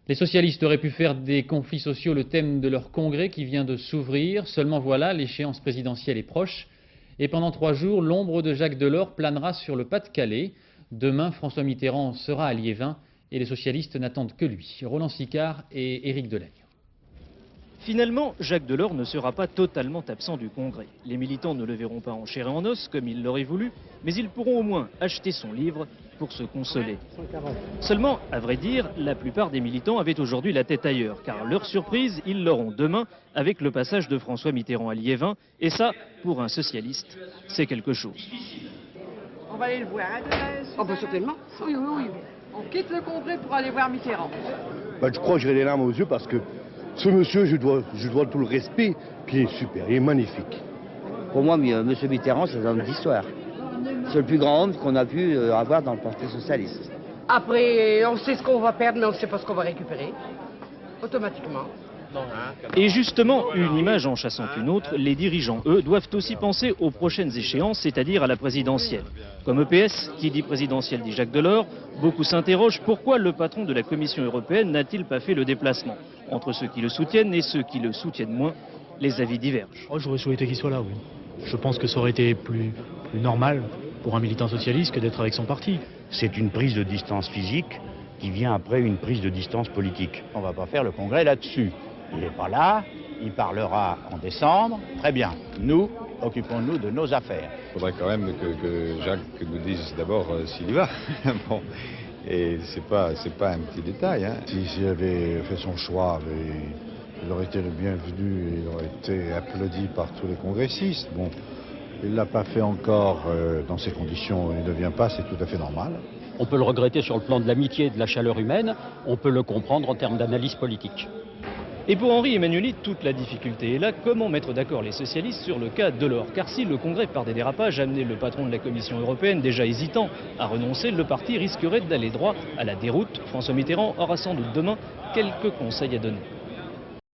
Les socialistes auraient pu faire des conflits sociaux le thème de leur congrès qui vient de s'ouvrir. Seulement voilà, l'échéance présidentielle est proche. Et pendant 3 jours, l'ombre de Jacques Delors planera sur le Pas-de-Calais. Demain, François Mitterrand sera à Liévin et les socialistes n'attendent que lui. Roland Sicard et Éric Delaigne. Finalement, Jacques Delors ne sera pas totalement absent du Congrès. Les militants ne le verront pas en chair et en os comme il l'aurait voulu, mais ils pourront au moins acheter son livre pour se consoler. Seulement, à vrai dire, la plupart des militants avaient aujourd'hui la tête ailleurs, car leur surprise, ils l'auront demain avec le passage de François Mitterrand à Liévin, et ça, pour un socialiste, c'est quelque chose. On va aller le voir, hein, Deleuze? Oh, bah certainement. Oui, oui, oui. On quitte le Congrès pour aller voir Mitterrand. Bah, je crois que j'aurai les larmes aux yeux parce que ce monsieur, je dois tout le respect, puis il est super, il est magnifique. Pour moi, M. Mitterrand, c'est un homme d'histoire. C'est le plus grand homme qu'on a pu avoir dans le Parti socialiste. Après, on sait ce qu'on va perdre, mais on ne sait pas ce qu'on va récupérer. Automatiquement. Et justement, une image en chassant une autre, les dirigeants, eux, doivent aussi penser aux prochaines échéances, c'est-à-dire à la présidentielle. Comme EPS, qui dit présidentielle dit Jacques Delors, beaucoup s'interrogent pourquoi le patron de la Commission européenne n'a-t-il pas fait le déplacement. Entre ceux qui le soutiennent et ceux qui le soutiennent moins, les avis divergent. Oh, j'aurais souhaité qu'il soit là, oui. Je pense que ça aurait été plus normal pour un militant socialiste que d'être avec son parti. C'est une prise de distance physique qui vient après une prise de distance politique. On ne va pas faire le congrès là-dessus. Il n'est pas là, il parlera en décembre. Très bien, nous, occupons-nous de nos affaires. Il faudrait quand même que Jacques nous dise d'abord s'il y va. Bon. Et c'est pas un petit détail. Hein. S'il avait fait son choix, il aurait été le bienvenu, il aurait été applaudi par tous les congressistes. Bon, il ne l'a pas fait encore dans ces conditions, il ne vient pas, c'est tout à fait normal. On peut le regretter sur le plan de l'amitié et de la chaleur humaine, on peut le comprendre en termes d'analyse politique. Et pour Henri Emmanuelli, toute la difficulté est là. Comment mettre d'accord les socialistes sur le cas Delors? Car si le Congrès, par des dérapages, amenait le patron de la Commission européenne, déjà hésitant, à renoncer, le parti risquerait d'aller droit à la déroute. François Mitterrand aura sans doute demain quelques conseils à donner.